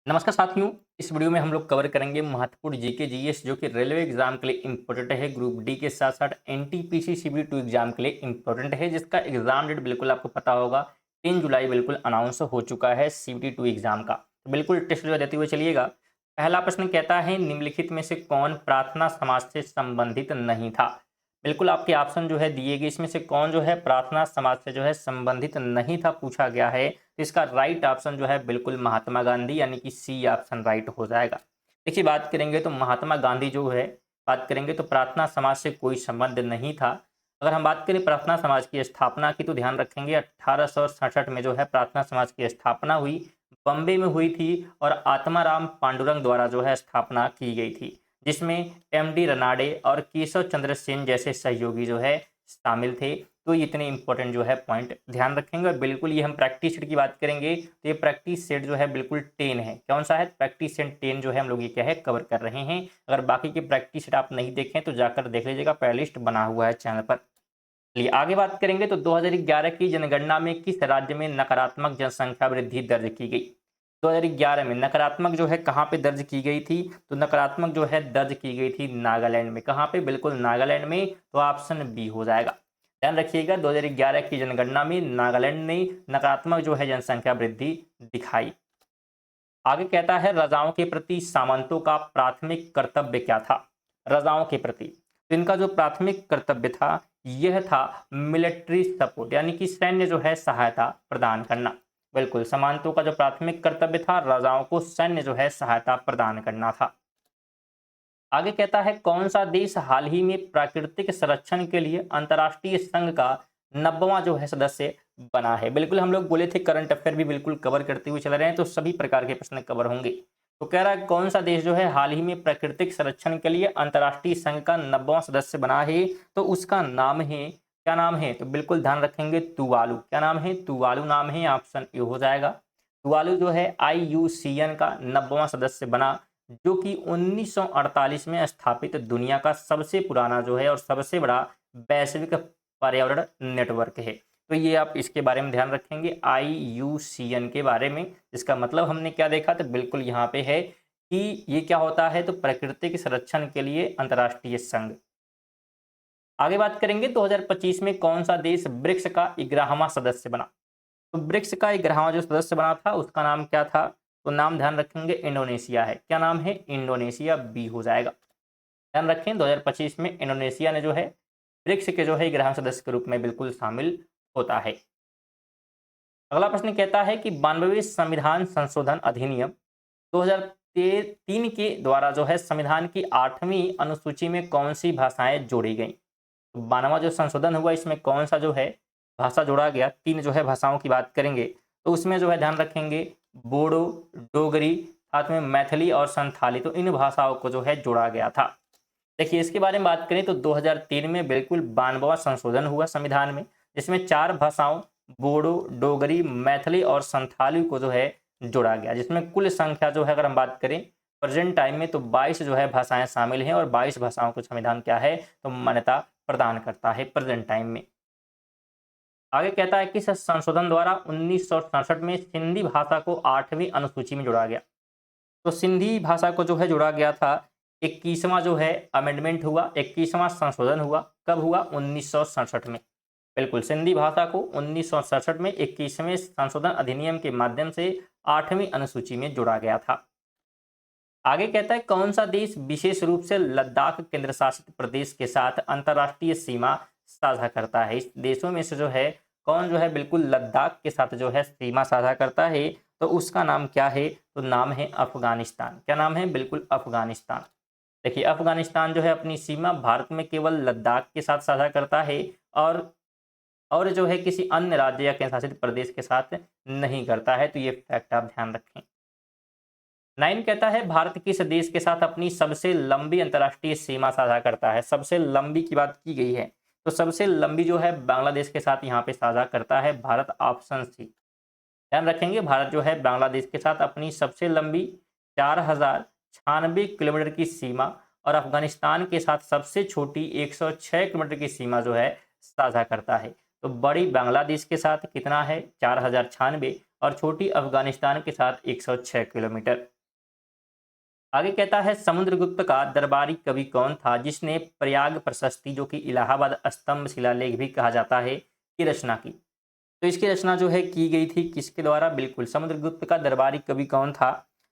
नमस्कार साथियों। इस वीडियो में हम लोग कवर करेंगे महत्वपूर्ण जीके जीएस जो कि रेलवे एग्जाम के लिए इंपॉर्टेंट है। ग्रुप डी के साथ साथ एनटीपीसी सीबी 2 एग्जाम के लिए इंपॉर्टेंट है, जिसका एग्जाम डेट बिल्कुल आपको पता होगा 3 जुलाई बिल्कुल अनाउंस हो चुका है सीबी 2 एग्जाम का। तो बिल्कुल टेस्ट जो देते हुए चलिएगा। पहला प्रश्न कहता है निम्नलिखित में से कौन प्रार्थना समाज से संबंधित नहीं था। बिल्कुल आपके ऑप्शन जो है दिए गए, इसमें से कौन जो है प्रार्थना समाज से जो है संबंधित नहीं था पूछा गया है। तो इसका राइट ऑप्शन जो है बिल्कुल महात्मा गांधी यानी कि सी ऑप्शन राइट हो जाएगा। देखिए बात करेंगे तो महात्मा गांधी जो है, बात करेंगे तो प्रार्थना समाज से कोई संबंध नहीं था। अगर हम बात करें प्रार्थना समाज की स्थापना की तो ध्यान रखेंगे 1867 में जो है प्रार्थना समाज की स्थापना हुई, बम्बे में हुई थी और आत्माराम पांडुरंग द्वारा जो है स्थापना की गई थी, जिसमें एमडी रनाडे और केशव चंद्र सेन जैसे सहयोगी जो है शामिल थे। तो इतने इंपॉर्टेंट जो है पॉइंट ध्यान रखेंगे। और बिल्कुल ये हम प्रैक्टिस सेट की बात करेंगे तो ये प्रैक्टिस सेट जो है बिल्कुल 10 है। कौन सा है? प्रैक्टिस सेट 10 जो है हम लोग ये क्या है कवर कर रहे हैं। अगर बाकी के प्रैक्टिस सेट आप नहीं देखें तो जाकर देख लीजिएगा, प्लेलिस्ट बना हुआ है चैनल पर। चलिए आगे बात करेंगे तो 2011 की जनगणना में किस राज्य में नकारात्मक जनसंख्या वृद्धि दर्ज की गई। 2011 में नकारात्मक जो है कहाँ पे दर्ज की गई थी? तो नकारात्मक जो है दर्ज की गई थी नागालैंड में। कहाँ पे? बिल्कुल नागालैंड में। तो ऑप्शन बी हो जाएगा। ध्यान रखिएगा 2011 की जनगणना में नागालैंड ने नकारात्मक जो है जनसंख्या वृद्धि दिखाई। आगे कहता है रजाओं के प्रति सामंतों का प्राथमिक कर्तव्य क्या था। रजाओं के प्रति तो इनका जो प्राथमिक कर्तव्य था यह था मिलिट्री सपोर्ट यानी कि सैन्य जो है सहायता प्रदान करना। बिल्कुल सामंतों का जो प्राथमिक कर्तव्य था रजाओं को सैन्य जो है सहायता प्रदान करना था। आगे कहता है कौन सा देश हाल ही में प्राकृतिक संरक्षण के लिए अंतर्राष्ट्रीय संघ का 90वां जो है सदस्य बना है। बिल्कुल हम लोग बोले थे करंट अफेयर भी बिल्कुल कवर करते हुए चल रहे हैं तो सभी प्रकार के प्रश्न कवर होंगे। तो कह रहा है कौन सा देश जो है हाल ही में प्राकृतिक संरक्षण के लिए अंतर्राष्ट्रीय संघ का 90वां सदस्य बना है। तो उसका नाम है, क्या नाम है? तो बिल्कुल ध्यान रखेंगे तुवालू। क्या नाम है? तुवालू नाम है। ऑप्शन ए हो जाएगा। तुवालू जो है IUCN का 90वां सदस्य बना, जो कि 1948 में स्थापित दुनिया का सबसे पुराना जो है और सबसे बड़ा वैश्विक पर्यावरण नेटवर्क है। तो ये आप इसके बारे में ध्यान रखेंगे IUCN के बारे में। इसका मतलब हमने क्या देखा? तो बिल्कुल यहाँ पे है कि ये क्या होता है, तो प्राकृतिक संरक्षण के लिए अंतर्राष्ट्रीय संघ। आगे बात करेंगे 2025 में कौन सा देश ब्रिक्स का 11वां सदस्य बना। तो ब्रिक्स का 11वां जो सदस्य बना था उसका नाम क्या था? तो नाम ध्यान रखेंगे इंडोनेशिया है। क्या नाम है? इंडोनेशिया। बी हो जाएगा। ध्यान रखें 2025 में इंडोनेशिया ने जो है ब्रिक्स के जो है 11वें सदस्य के रूप में बिल्कुल शामिल होता है। अगला प्रश्न कहता है कि 92वें संविधान संशोधन अधिनियम 2003 के द्वारा जो है संविधान की 8वीं अनुसूची में कौन सी भाषाएं जोड़ी गई। तो 92वां जो संशोधन हुआ इसमें कौन सा जो है भाषा जोड़ा गया? 3 जो है भाषाओं की बात करेंगे तो उसमें जो है ध्यान रखेंगे बोडो, डोगरी, साथ में मैथिली और संथाली। तो इन भाषाओं को जो है जोड़ा गया था। देखिए इसके बारे में बात करें तो 2003 में बिल्कुल 92वां संशोधन हुआ संविधान में, जिसमें 4 भाषाओं बोडो, डोगरी, मैथिली और संथाली को जो है जोड़ा गया, जिसमें कुल संख्या जो है अगर हम बात करें प्रेजेंट टाइम में तो 22 जो है भाषाएं शामिल हैं और 22 भाषाओं को संविधान क्या है तो मान्यता प्रदान करता है प्रेजेंट टाइम में। आगे कहता है कि इस संशोधन द्वारा 1967 में सिंधी भाषा को 8वीं अनुसूची में जोड़ा गया। तो सिंधी भाषा को जो है जोड़ा गया था। 21वां जो है अमेंडमेंट हुआ, 21वां संशोधन हुआ। कब हुआ? 1967 में। बिल्कुल सिंधी भाषा को 1967 में 21वें संशोधन अधिनियम के माध्यम से 8वीं अनुसूची में जोड़ा गया था। आगे कहता है कौन सा देश विशेष रूप से लद्दाख केंद्र शासित प्रदेश के साथ अंतर्राष्ट्रीय सीमा साझा करता है। इस देशों में से जो है कौन जो है बिल्कुल लद्दाख के साथ जो है सीमा साझा करता है, तो उसका नाम क्या है? तो नाम है अफगानिस्तान। क्या नाम है? बिल्कुल अफगानिस्तान। देखिए अफगानिस्तान जो है अपनी सीमा भारत में केवल लद्दाख के साथ साझा करता है और जो है किसी अन्य राज्य या केंद्र शासित प्रदेश के साथ नहीं करता है। तो ये फैक्ट आप ध्यान रखें। 9 कहता है भारत किस देश के साथ अपनी सबसे लंबी अंतर्राष्ट्रीय सीमा साझा करता है। सबसे लंबी की बात की गई है तो सबसे लंबी जो है बांग्लादेश के साथ यहाँ पे साझा करता है भारत। Option C. ध्यान रखेंगे भारत जो है बांग्लादेश के साथ अपनी सबसे लंबी 4096 किलोमीटर की सीमा और अफगानिस्तान के साथ सबसे छोटी 106 किलोमीटर की सीमा जो है साझा करता है। तो बड़ी बांग्लादेश के साथ कितना है? 4096 और छोटी अफगानिस्तान के साथ 106 किलोमीटर। आगे कहता है समुद्रगुप्त का दरबारी कवि कौन था जिसने प्रयाग प्रशस्ति, जो कि इलाहाबाद स्तंभ शिलालेख भी कहा जाता है, की रचना की। तो इसकी रचना जो है की गई थी किसके द्वारा? बिल्कुल समुद्रगुप्त का दरबारी कवि कौन था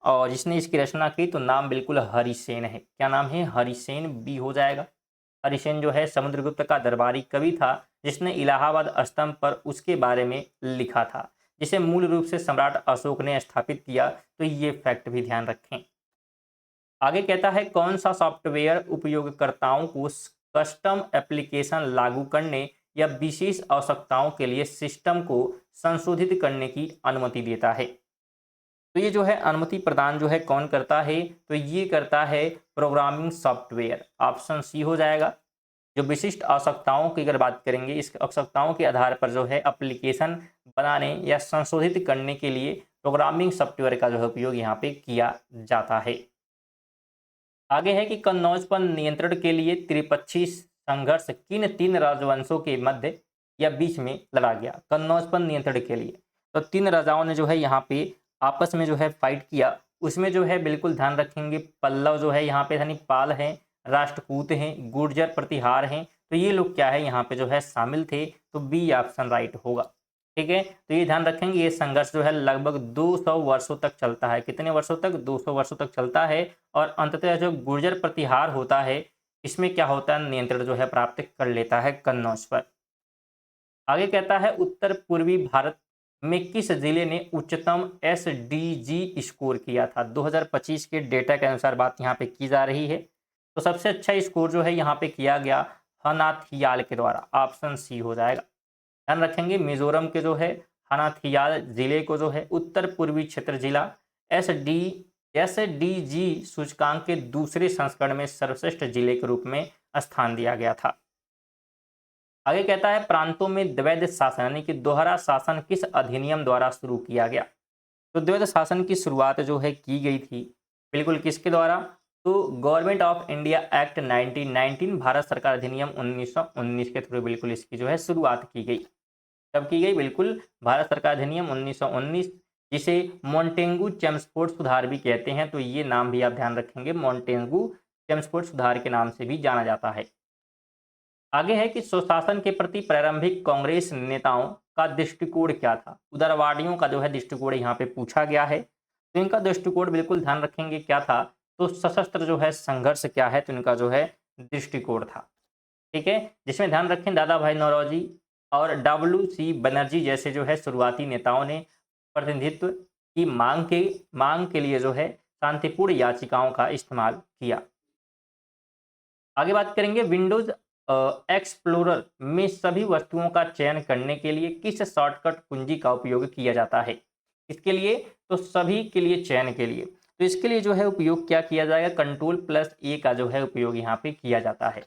और जिसने इसकी रचना की? तो नाम बिल्कुल हरिसेन है। क्या नाम है? हरिसेन, बी हो जाएगा। हरिसेन जो है समुद्रगुप्त का दरबारी कवि था जिसने इलाहाबाद स्तंभ पर उसके बारे में लिखा था, जिसे मूल रूप से सम्राट अशोक ने स्थापित किया। तो ये फैक्ट भी ध्यान रखें। आगे कहता है कौन सा सॉफ्टवेयर उपयोगकर्ताओं को कस्टम एप्लीकेशन लागू करने या विशेष आवश्यकताओं के लिए सिस्टम को संशोधित करने की अनुमति देता है। तो ये जो है अनुमति प्रदान जो है कौन करता है? तो ये करता है प्रोग्रामिंग सॉफ्टवेयर, ऑप्शन सी हो जाएगा। जो विशिष्ट आवश्यकताओं की अगर बात करेंगे, इस आवश्यकताओं के आधार पर जो है एप्लीकेशन बनाने या संशोधित करने के लिए प्रोग्रामिंग सॉफ्टवेयर का जो है उपयोग यहाँ पे किया जाता है। आगे है कि कन्नौज पर नियंत्रण के लिए त्रिपक्षीय संघर्ष किन 3 राजवंशों के मध्य या बीच में लड़ा गया? कन्नौज पर नियंत्रण के लिए तो 3 राजाओं ने जो है यहाँ पे आपस में जो है फाइट किया। उसमें जो है बिल्कुल ध्यान रखेंगे, पल्लव जो है यहाँ पे यानी पाल हैं, राष्ट्रकूट हैं, गुर्जर प्रतिहार हैं। तो ये लोग क्या है यहाँ पे जो है शामिल थे। तो बी ऑप्शन राइट होगा। ठीक है, तो ये ध्यान रखेंगे ये संघर्ष जो है लगभग 200 वर्षों तक चलता है। कितने वर्षों तक? 200 वर्षों तक चलता है। और अंततः जो गुर्जर प्रतिहार होता है, इसमें क्या होता है? नियंत्रण जो है प्राप्त कर लेता है कन्नौज पर। आगे कहता है उत्तर पूर्वी भारत में किस जिले ने उच्चतम एसडीजी स्कोर किया था? 2025 के डेटा के अनुसार बात यहाँ पे की जा रही है। तो सबसे अच्छा स्कोर जो है यहाँ पे किया गया हनाथियाल के द्वारा, ऑप्शन सी हो जाएगा। ध्यान रखेंगे मिजोरम के जो है हनाथियाल जिले को जो है उत्तर पूर्वी क्षेत्र जिला एसडीजी सूचकांक के दूसरे संस्करण में सर्वश्रेष्ठ जिले के रूप में स्थान दिया गया था। आगे कहता है प्रांतों में द्वैध शासन यानी कि दोहरा शासन किस अधिनियम द्वारा शुरू किया गया? तो द्वैध शासन की शुरुआत जो है की गई थी बिल्कुल किसके द्वारा? तो government of India act 1919, Bharat सरकार अधिनियम 1919 के थ्रू बिल्कुल इसकी जो है शुरुआत की गई। कब की गई? बिल्कुल भारत सरकार अधिनियम 1919, जिसे मोंटेगू चेम्सफोर्ड सुधार भी कहते हैं। तो ये नाम भी आप ध्यान रखेंगे, मोंटेगू चेम्सफोर्ड सुधार के नाम से भी जाना जाता है। आगे है कि स्वशासन के प्रति प्रारंभिक कांग्रेस नेताओं का दृष्टिकोण क्या था? उदारवादियों का जो है दृष्टिकोण यहाँ पे पूछा गया है। तो इनका दृष्टिकोण बिल्कुल ध्यान रखेंगे क्या था? तो सशस्त्र जो है संघर्ष क्या है? तो इनका जो है दृष्टिकोण था। ठीक है, जिसमें ध्यान रखें दादा भाई नौरोजी और डब्ल्यू.सी. बनर्जी जैसे जो है शुरुआती नेताओं ने प्रतिनिधित्व की मांग के लिए जो है शांतिपूर्ण याचिकाओं का इस्तेमाल किया। आगे बात करेंगे विंडोज एक्सप्लोरर में सभी वस्तुओं का चयन करने के लिए किस शॉर्टकट कुंजी का उपयोग किया जाता है? इसके लिए तो सभी के लिए चयन के लिए तो इसके लिए जो है उपयोग क्या किया जाएगा? कंट्रोल+A का जो है उपयोग यहाँ पे किया जाता है।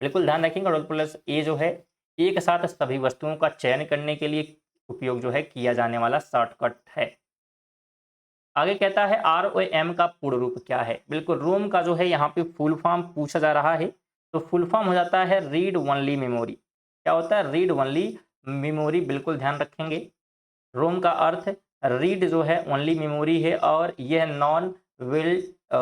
बिल्कुल ध्यान रखेंगे कंट्रोल+A जो है एक साथ सभी वस्तुओं का चयन करने के लिए उपयोग जो है किया जाने वाला शॉर्टकट है। आगे कहता है ROM का पूर्ण रूप क्या है? बिल्कुल रोम का जो है यहाँ पे फुल फॉर्म पूछा जा रहा है। तो फुल फॉर्म हो जाता है रीड ओनली मेमोरी। क्या होता है? Read only memory. बिल्कुल ध्यान रखेंगे रोम का अर्थ रीड जो है ओनली मेमोरी है और यह नॉन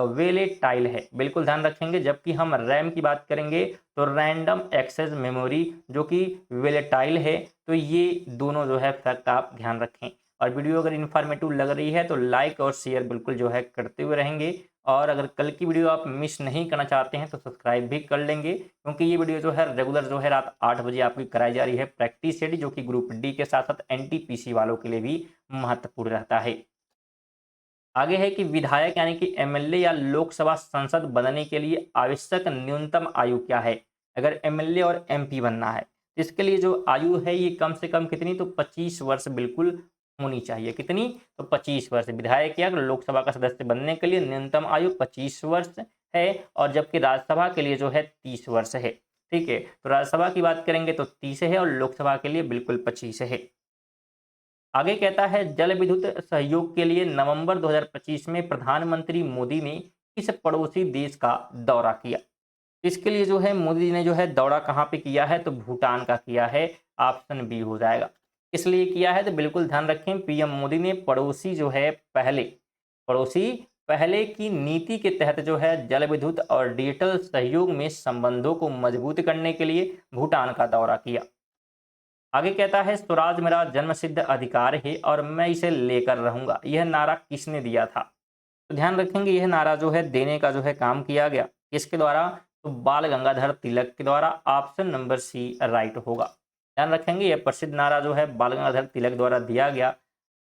वेलेटाइल है। बिल्कुल ध्यान रखेंगे। जबकि हम रैम की बात करेंगे तो रैंडम एक्सेस मेमोरी जो कि वेलेटाइल है। तो ये दोनों जो है फैक्ट आप ध्यान रखें। और वीडियो अगर इन्फॉर्मेटिव लग रही है तो लाइक और शेयर बिल्कुल जो है करते हुए रहेंगे। और अगर कल की वीडियो आप मिस नहीं करना चाहते हैं तो सब्सक्राइब भी कर लेंगे, क्योंकि ये वीडियो जो है रेगुलर जो है रात 8 बजे आपकी कराई जा रही है प्रैक्टिस सेट, जो कि ग्रुप डी के साथ साथ एनटीपीसी वालों के लिए भी महत्वपूर्ण रहता है। आगे है कि विधायक यानी कि एमएलए या लोकसभा सांसद बनने के लिए आवश्यक न्यूनतम आयु क्या है? अगर एमएलए और एमपी बनना है तो इसके लिए जो आयु है ये कम से कम कितनी? तो 25 वर्ष बिल्कुल होनी चाहिए। कितनी? तो 25 वर्ष। विधायक या लोकसभा का सदस्य बनने के लिए न्यूनतम आयु 25 वर्ष है और जबकि राज्यसभा के लिए जो है 30 वर्ष है। ठीक है, तो राज्यसभा की बात करेंगे तो 30 है और लोकसभा के लिए बिल्कुल 25 है। आगे कहता है जल विद्युत सहयोग के लिए नवंबर 2025 में प्रधानमंत्री मोदी ने किस पड़ोसी देश का दौरा किया? इसके लिए जो है मोदी जी ने जो है दौरा कहाँ पे किया है? तो भूटान का किया है। ऑप्शन बी हो जाएगा। किस लिए किया है? तो बिल्कुल ध्यान रखें पीएम मोदी ने पड़ोसी जो है पड़ोसी पहले की नीति के तहत जो है जल विद्युत और डिजिटल सहयोग में संबंधों को मजबूत करने के लिए भूटान का दौरा किया। आगे कहता है स्वराज मेरा जन्मसिद्ध अधिकार है और मैं इसे लेकर रहूंगा। यह नारा किसने दिया था? तो ध्यान रखेंगे यह नारा जो है देने का जो है काम किया गया किसके द्वारा? तो बाल गंगाधर तिलक के द्वारा। ऑप्शन नंबर सी राइट होगा। ध्यान रखेंगे यह प्रसिद्ध नारा जो है बाल गंगाधर तिलक द्वारा दिया गया,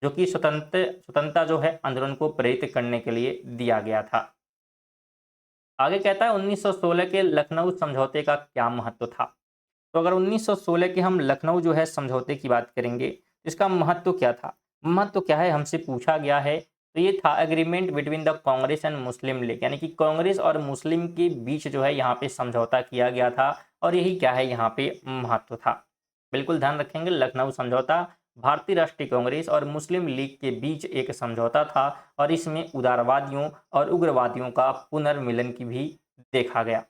जो कि स्वतंत्रता जो है आंदोलन को प्रेरित करने के लिए दिया गया था। आगे कहता है 1916 के लखनऊ समझौते का क्या महत्व था? तो अगर 1916 के हम लखनऊ जो है समझौते की बात करेंगे तो इसका महत्व क्या था? महत्व क्या है हमसे पूछा गया है। तो ये था agreement between the Congress and Muslim league, यानी कि कांग्रेस और मुस्लिम के बीच जो है यहाँ पे समझौता किया गया था और यही क्या है यहाँ पे महत्व था। बिल्कुल ध्यान रखेंगे लखनऊ समझौता भारतीय राष्ट्रीय कांग्रेस और मुस्लिम लीग के बीच एक समझौता था और इसमें उदारवादियों और उग्रवादियों का पुनर्मिलन की भी देखा गया।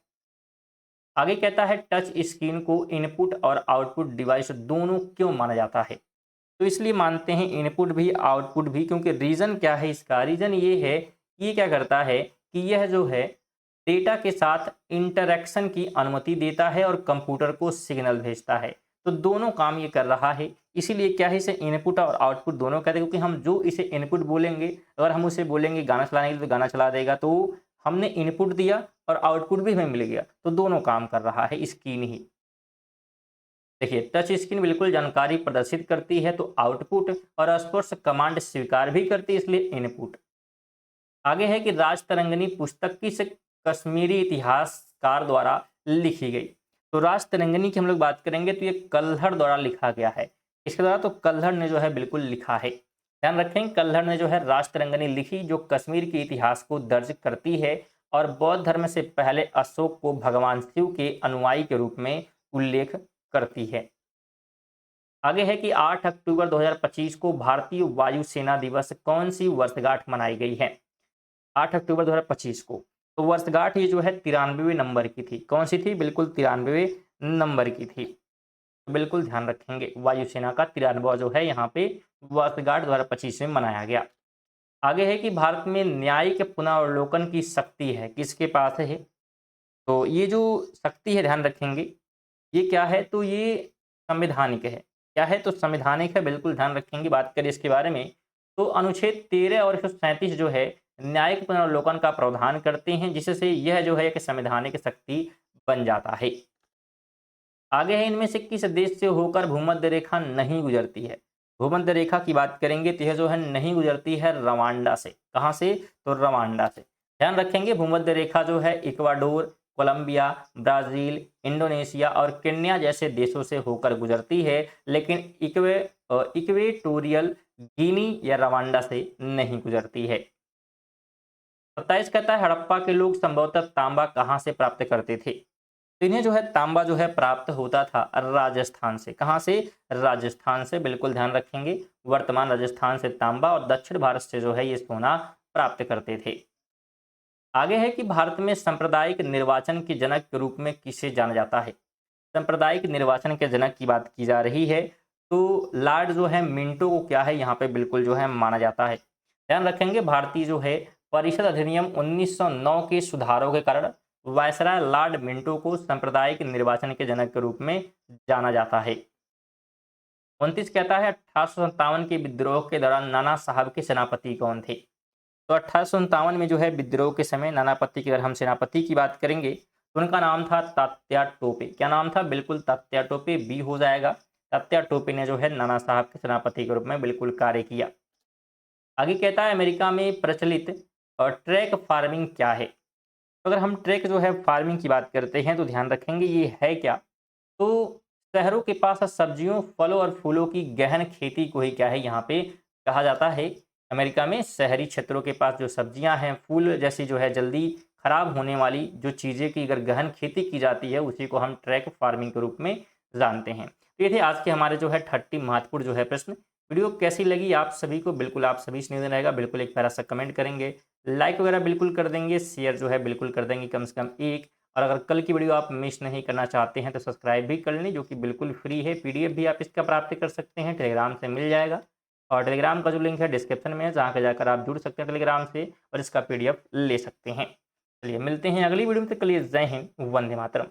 आगे कहता है टच स्क्रीन को इनपुट और आउटपुट डिवाइस दोनों क्यों माना जाता है? तो इसलिए मानते हैं इनपुट भी आउटपुट भी, क्योंकि रीज़न क्या है इसका? रीज़न ये है कि ये क्या करता है कि यह जो है डेटा के साथ इंटरैक्शन की अनुमति देता है और कंप्यूटर को सिग्नल भेजता है। तो दोनों काम ये कर रहा है, इसीलिए क्या है इसे इनपुट और आउटपुट दोनों कहते हैं, क्योंकि हम जो इसे इनपुट बोलेंगे, अगर हम उसे बोलेंगे गाना चलाने के लिए तो गाना चला देगा, तो हमने इनपुट दिया और आउटपुट भी हमें मिल गया, तो दोनों काम कर रहा है स्क्रीन ही। देखिए टच स्क्रीन बिल्कुल जानकारी प्रदर्शित करती है तो आउटपुट, और स्पर्श कमांड स्वीकार भी करती है इसलिए इनपुट। आगे है कि राज तरंगिणी पुस्तक किस कश्मीरी इतिहासकार द्वारा लिखी गई? तो राज तरंगिणी की हम लोग बात करेंगे तो ये कल्हड़ द्वारा लिखा गया है। इसके द्वारा तो कल्हड़ ने जो है बिल्कुल लिखा है। ध्यान रखें कल्हड़ ने जो है राज तरंगिणी लिखी जो कश्मीर के इतिहास को दर्ज करती है और बौद्ध धर्म से पहले अशोक को भगवान शिव के अनुयायी के रूप में उल्लेख करती है। आगे है कि 8 अक्टूबर 2025 को भारतीय वायुसेना दिवस कौन सी वर्षगांठ मनाई गई है? 8 अक्टूबर 2025 को तो वर्षगांठ ये जो है 93वें नंबर की थी। कौन सी थी? बिल्कुल 93वें नंबर की थी। तो बिल्कुल ध्यान रखेंगे वायुसेना का 93वां जो है यहाँ पे वर्षगांठ 2025 में मनाया गया। आगे है कि भारत में न्यायिक पुनरावलोकन की शक्ति है किसके पास है? तो ये जो शक्ति है ध्यान रखेंगे ये क्या है? तो ये संवैधानिक है। क्या है? तो संवैधानिक है। बिल्कुल ध्यान रखेंगे। बात करें इसके बारे में तो अनुच्छेद 13 और 137 जो है न्यायिक पुनरावलोकन का प्रावधान करते हैं, जिससे यह जो है एक संवैधानिक शक्ति बन जाता है। आगे है इनमें से किस देश से होकर भूमध्य रेखा नहीं गुजरती है? भूमध्य रेखा की बात करेंगे तो यह जो है नहीं गुजरती है रवांडा से। कहाँ से? तो रवांडा से। ध्यान रखेंगे भूमध्य रेखा जो है इक्वाडोर, कोलंबिया, ब्राजील, इंडोनेशिया और केन्या जैसे देशों से होकर गुजरती है, लेकिन इक्वेटोरियल गिनी या रवांडा से नहीं गुजरती है। 27 कहता है हड़प्पा के लोग संभवतः तांबा कहाँ से प्राप्त करते थे? तो इन्हें जो है तांबा जो है प्राप्त होता था राजस्थान से। कहाँ से? राजस्थान से। बिल्कुल ध्यान रखेंगे वर्तमान राजस्थान से तांबा और दक्षिण भारत से जो है ये सोना प्राप्त करते थे। आगे है कि भारत में सांप्रदायिक निर्वाचन के जनक के रूप में किसे जाना जाता है? सांप्रदायिक निर्वाचन के जनक की बात की जा रही है तो लॉर्ड जो है मिंटो को क्या है यहाँ पे बिल्कुल जो है माना जाता है। ध्यान रखेंगे भारतीय जो है परिषद अधिनियम 1909 के सुधारों के कारण वायसराय लॉर्ड मिंटो को सांप्रदायिक निर्वाचन के जनक के रूप में जाना जाता है। 29 कहता है 1857 के विद्रोह के दौरान नाना साहब के सेनापति कौन थे? तो 1857 में जो है विद्रोह के समय नानापति की अगर हम सेनापति की बात करेंगे तो उनका नाम था तात्या टोपे। क्या नाम था? बिल्कुल तात्या टोपे, बी हो जाएगा। तात्या टोपे ने जो है नाना साहब के सेनापति के रूप में बिल्कुल कार्य किया। आगे कहता है अमेरिका में प्रचलित और ट्रैक फार्मिंग क्या है? तो अगर हम ट्रैक जो है फार्मिंग की बात करते हैं तो ध्यान रखेंगे ये है क्या? तो शहरों के पास सब्जियों, फलों और फूलों की गहन खेती को ही क्या है यहाँ पे कहा जाता है। अमेरिका में शहरी क्षेत्रों के पास जो सब्जियां हैं, फूल जैसी जो है जल्दी खराब होने वाली जो चीज़ें की अगर गहन खेती की जाती है उसी को हम ट्रैक फार्मिंग के रूप में जानते हैं। तो ये थे आज के हमारे जो है 30 महत्वपूर्ण जो है प्रश्न। वीडियो कैसी लगी आप सभी को? बिल्कुल आप सभी से निवेदन रहेगा बिल्कुल एक प्यारा सा कमेंट करेंगे, लाइक वगैरह बिल्कुल कर देंगे, शेयर जो है बिल्कुल कर देंगे कम से कम एक, और अगर कल की वीडियो आप मिस नहीं करना चाहते हैं तो सब्सक्राइब भी कर लें जो कि बिल्कुल फ्री है। पीडीएफ भी आप इसका प्राप्त कर सकते हैं, टेलीग्राम से मिल जाएगा। और टेलीग्राम का जो लिंक है डिस्क्रिप्शन में है, जहाँ पे जाकर आप जुड़ सकते हैं टेलीग्राम से और इसका PDF ले सकते हैं। चलिए मिलते हैं अगली वीडियो में, तब तक के लिए जय हिंद, वंदे मातरम।